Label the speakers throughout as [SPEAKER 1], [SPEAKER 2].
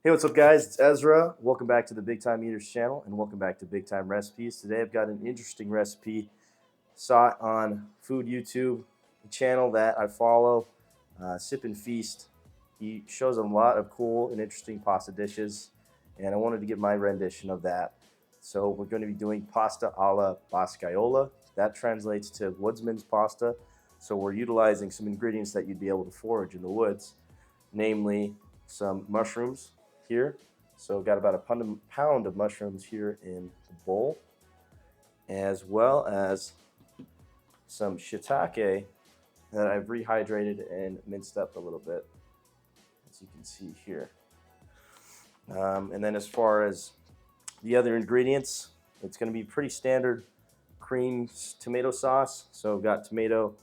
[SPEAKER 1] Hey, what's up, guys? It's Ezra. Welcome back to the Big Time Eaters channel, and welcome back to Big Time Recipes. Today, I've got an interesting recipe. Saw it on Food YouTube, a channel that I follow, Sip and Feast. He shows a lot of cool and interesting pasta dishes, and I wanted to get my rendition of that. So we're going to be doing pasta alla Boscaiola. That translates to Woodsman's pasta. So we're utilizing some ingredients that you'd be able to forage in the woods, namely some mushrooms here. So got about a pound of mushrooms here in the bowl, as well as some shiitake that I've rehydrated and minced up a little bit, as you can see here. And then as far as the other ingredients, it's going to be pretty standard cream tomato sauce. So I've got tomato,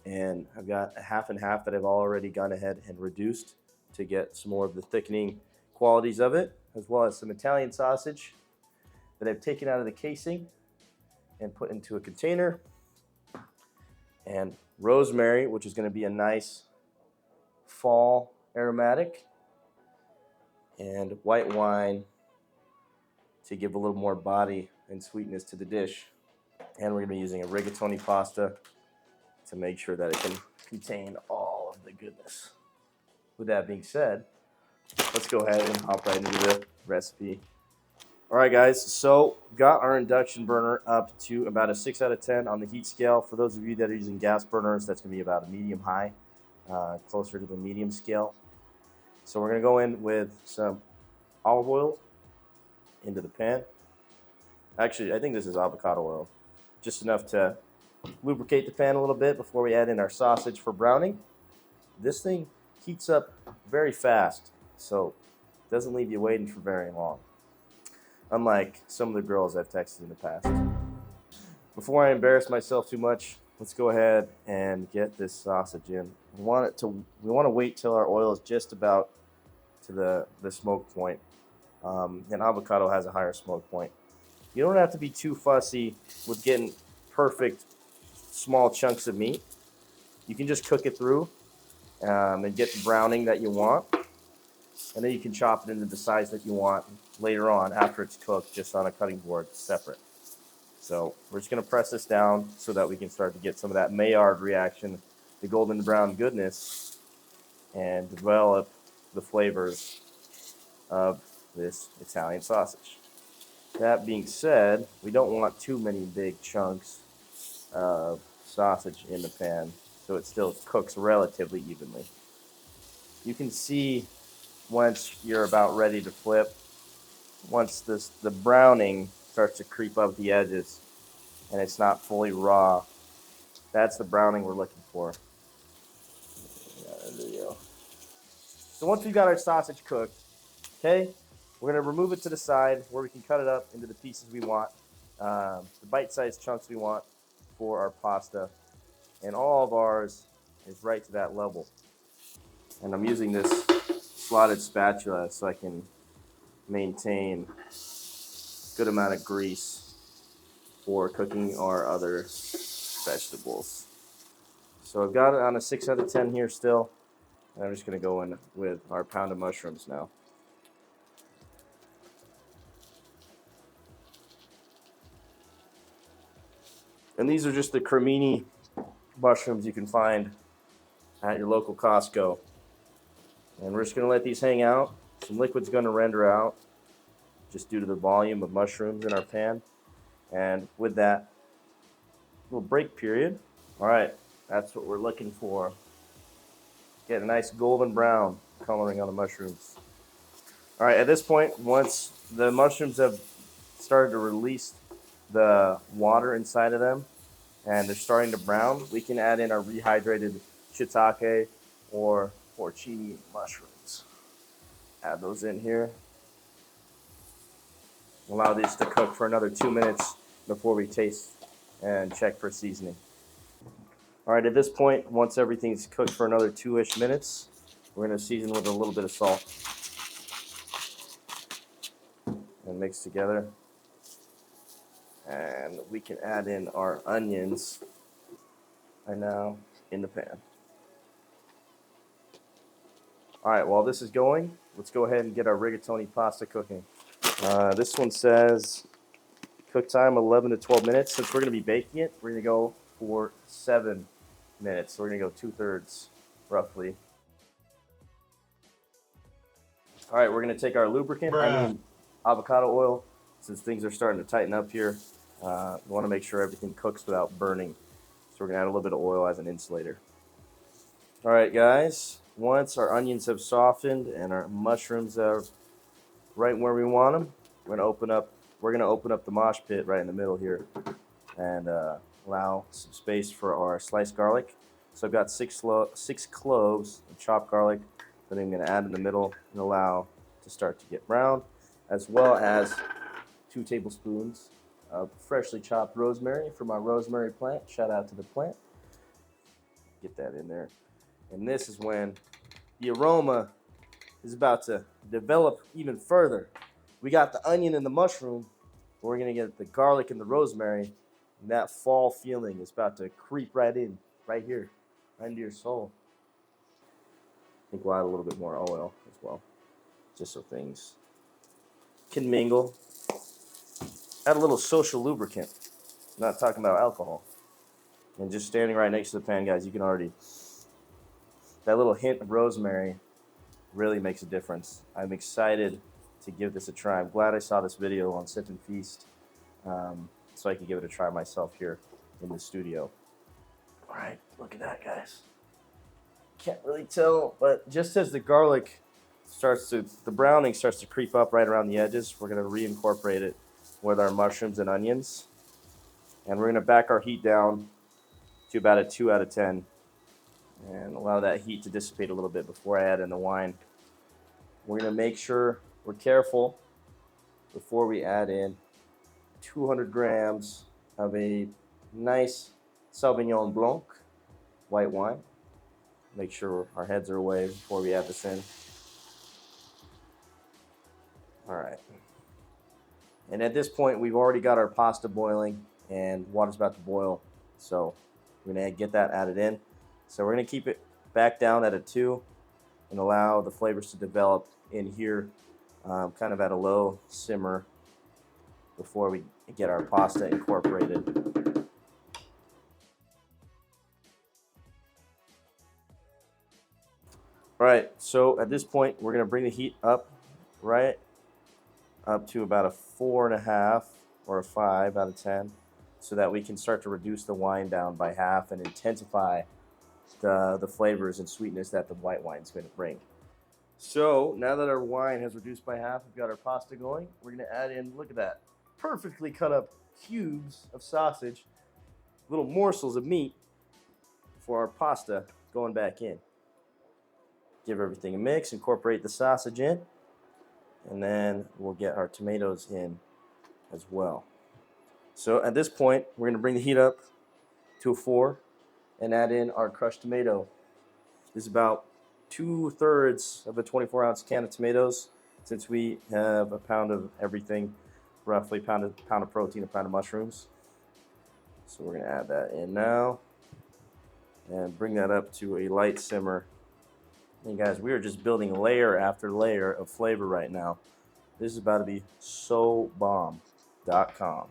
[SPEAKER 1] and I've got a half and half that I've already gone ahead and reduced to get some more of the thickening qualities of it, as well as some Italian sausage that I've taken out of the casing and put into a container, and rosemary, which is going to be a nice fall aromatic, and white wine to give a little more body and sweetness to the dish. And we're going to be using a rigatoni pasta to make sure that it can contain all of the goodness. With that being said, let's go ahead and hop right into the recipe. All right, guys, so got our induction burner up to about a 6 out of 10 on the heat scale. For those of you that are using gas burners, that's going to be about a medium-high, closer to the medium scale. So we're going to go in with some olive oil into the pan. Actually, I think this is avocado oil, just enough to lubricate the pan a little bit before we add in our sausage for browning. This thing heats up very fast, so it doesn't leave you waiting for very long, unlike some of the girls I've texted in the past. Before I embarrass myself too much, let's go ahead and get this sausage in. We want to wait till our oil is just about to the smoke point, and avocado has a higher smoke point. You don't have to be too fussy with getting perfect small chunks of meat. You can just cook it through and get the browning that you want, and then you can chop it into the size that you want later on after it's cooked, just on a cutting board separate. So we're just going to press this down so that we can start to get some of that Maillard reaction, the golden brown goodness, and develop the flavors of this Italian sausage. That being said, we don't want too many big chunks of sausage in the pan, so it still cooks relatively evenly. You can see once you're about ready to flip, once the browning starts to creep up the edges and it's not fully raw, that's the browning we're looking for. There you go. So once we've got our sausage cooked, okay, we're going to remove it to the side where we can cut it up into the pieces we want, the bite-sized chunks we want for our pasta. And all of ours is right to that level. And I'm using this slotted spatula so I can maintain a good amount of grease for cooking our other vegetables. So I've got it on a 6 out of 10 here still, and I'm just going to go in with our pound of mushrooms now. And these are just the cremini mushrooms you can find at your local Costco. And we're just going to let these hang out. Some liquid's going to render out just due to the volume of mushrooms in our pan. And with that little break period, all right, that's what we're looking for. Get a nice golden brown coloring on the mushrooms. All right, at this point, once the mushrooms have started to release the water inside of them and they're starting to brown, we can add in our rehydrated shiitake or porcini mushrooms. Add those in here. Allow these to cook for another 2 minutes before we taste and check for seasoning. All right, at this point, once everything's cooked for another 2-ish minutes, we're going to season with a little bit of salt and mix together. And we can add in our onions right now in the pan. All right, while this is going, let's go ahead and get our rigatoni pasta cooking. This one says cook time 11 to 12 minutes. Since we're going to be baking it, we're going to go for 7 minutes. So we're going to go 2/3 roughly. All right, we're going to take our lubricant, avocado oil, since things are starting to tighten up here. We want to make sure everything cooks without burning. So we're going to add a little bit of oil as an insulator. All right, guys, once our onions have softened and our mushrooms are right where we want them, we're going to open up the mosh pit right in the middle here and allow some space for our sliced garlic. So I've got six cloves of chopped garlic that I'm going to add in the middle and allow to start to get brown, as well as 2 tablespoons of freshly chopped rosemary from our rosemary plant. Shout out to the plant. Get that in there. And this is when the aroma is about to develop even further. We got the onion and the mushroom, but we're going to get the garlic and the rosemary, and that fall feeling is about to creep right in, right here, right into your soul. I think we'll add a little bit more oil as well, just so things can mingle. Add a little social lubricant, not talking about alcohol. And just standing right next to the pan, guys, you can already, that little hint of rosemary really makes a difference. I'm excited to give this a try. I'm glad I saw this video on Sip and Feast so I can give it a try myself here in the studio. All right, look at that, guys. Can't really tell, but just as the garlic the browning starts to creep up right around the edges, we're going to reincorporate it with our mushrooms and onions. And we're going to back our heat down to about a 2 out of 10 and allow that heat to dissipate a little bit before I add in the wine. We're going to make sure we're careful before we add in 200 grams of a nice Sauvignon Blanc white wine. Make sure our heads are away before we add this in. All right. And at this point, we've already got our pasta boiling and water's about to boil. So we're going to get that added in. So we're going to keep it back down at a 2 and allow the flavors to develop in here, kind of at a low simmer before we get our pasta incorporated. All right, so at this point, we're going to bring the heat up right up to about a 4.5 or a 5 out of 10 so that we can start to reduce the wine down by half and intensify the flavors and sweetness that the white wine is going to bring. So now that our wine has reduced by half, we've got our pasta going. We're going to add in, look at that, perfectly cut up cubes of sausage, little morsels of meat for our pasta going back in. Give everything a mix, incorporate the sausage in, and then we'll get our tomatoes in as well. So at this point, we're going to bring the heat up to a 4 and add in our crushed tomato. This is about 2/3 of a 24-ounce can of tomatoes. Since we have a pound of everything, roughly a pound of protein, a pound of mushrooms. So we're going to add that in now and bring that up to a light simmer. And guys, we are just building layer after layer of flavor right now. This is about to be so bomb.com.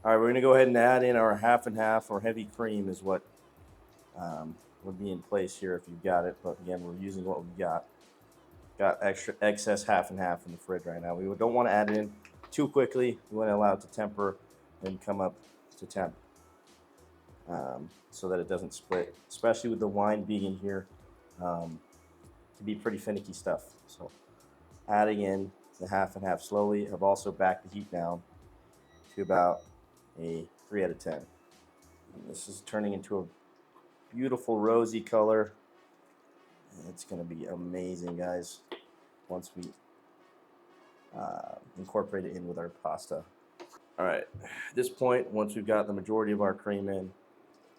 [SPEAKER 1] All right, we're going to go ahead and add in our half and half, or heavy cream is what would be in place here if you've got it. But again, we're using what we've got. Got excess half and half in the fridge right now. We don't want to add it in too quickly. We want to allow it to temper and come up to temp so that it doesn't split, especially with the wine being in here. It can be pretty finicky stuff. So adding in the half and half slowly. I've also backed the heat down to about a 3 out of 10. And this is turning into a beautiful rosy color. It's going to be amazing, guys, once we incorporate it in with our pasta. All right, at this point, once we've got the majority of our cream in,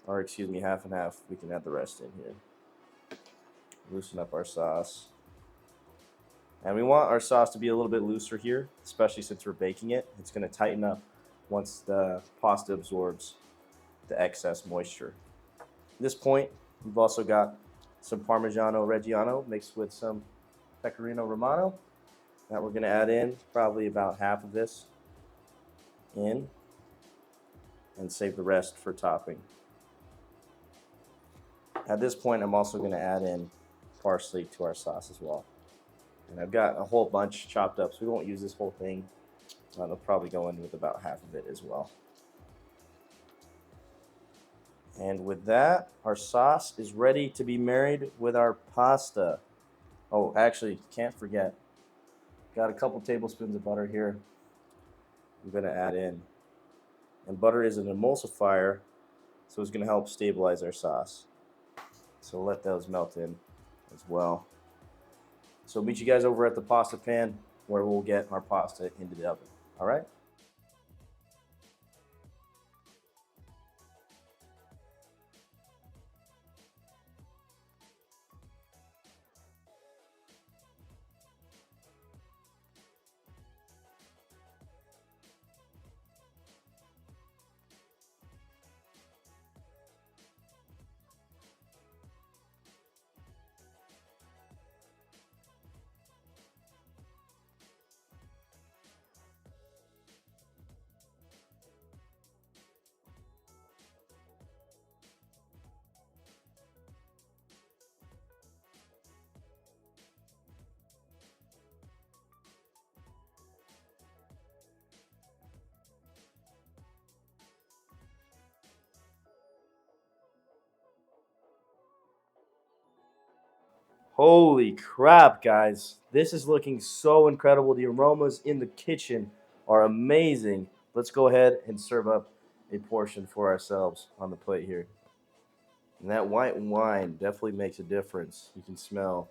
[SPEAKER 1] or excuse me, half and half, we can add the rest in here. Loosen up our sauce. And we want our sauce to be a little bit looser here, especially since we're baking it. It's going to tighten up once the pasta absorbs the excess moisture. At this point, we've also got some Parmigiano Reggiano mixed with some pecorino romano that we're going to add in, probably about half of this in, and save the rest for topping. At this point, I'm also going to add in parsley to our sauce as well. And I've got a whole bunch chopped up, so we won't use this whole thing. I'll probably go in with about half of it as well. And with that, our sauce is ready to be married with our pasta. Oh, actually, can't forget. Got a couple tablespoons of butter here. I'm going to add in. And butter is an emulsifier, so it's going to help stabilize our sauce. So let those melt in as well. So meet you guys over at the pasta pan where we'll get our pasta into the oven. All right? Holy crap, guys. This is looking so incredible. The aromas in the kitchen are amazing. Let's go ahead and serve up a portion for ourselves on the plate here. And that white wine definitely makes a difference. You can smell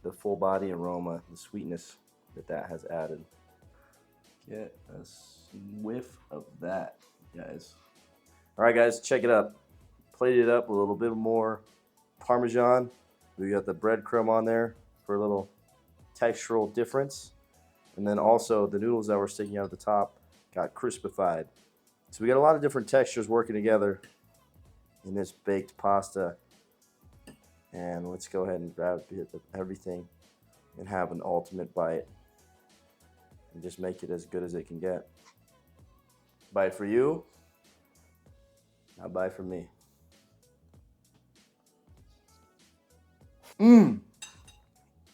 [SPEAKER 1] the full body aroma, the sweetness that has added. Get a whiff of that, guys. All right, guys, check it up. Plate it up with a little bit more Parmesan. We got the breadcrumb on there for a little textural difference. And then also the noodles that were sticking out at the top got crispified. So we got a lot of different textures working together in this baked pasta. And let's go ahead and grab everything and have an ultimate bite. And just make it as good as it can get. Bite for you, not bite for me.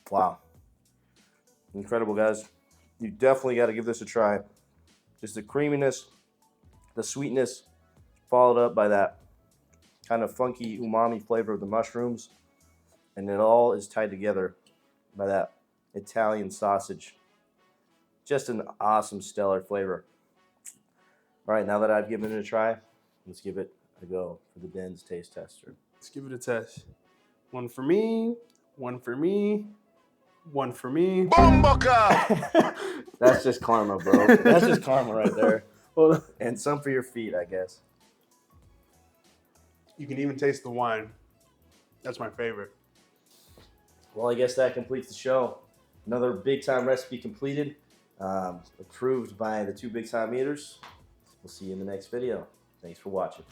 [SPEAKER 1] Wow. Incredible, guys. You definitely got to give this a try. Just the creaminess, the sweetness, followed up by that kind of funky umami flavor of the mushrooms. And it all is tied together by that Italian sausage. Just an awesome, stellar flavor. All right, now that I've given it a try, let's give it a go for the Den's taste tester.
[SPEAKER 2] Let's give it a test. One for me, one for me, one for me.
[SPEAKER 1] That's just karma, bro. That's just karma right there.
[SPEAKER 2] Hold on.
[SPEAKER 1] And some for your feet, I guess.
[SPEAKER 2] You can even taste the wine. That's my favorite.
[SPEAKER 1] Well, I guess that completes the show. Another big time recipe completed, approved by the two big time eaters. We'll see you in the next video. Thanks for watching.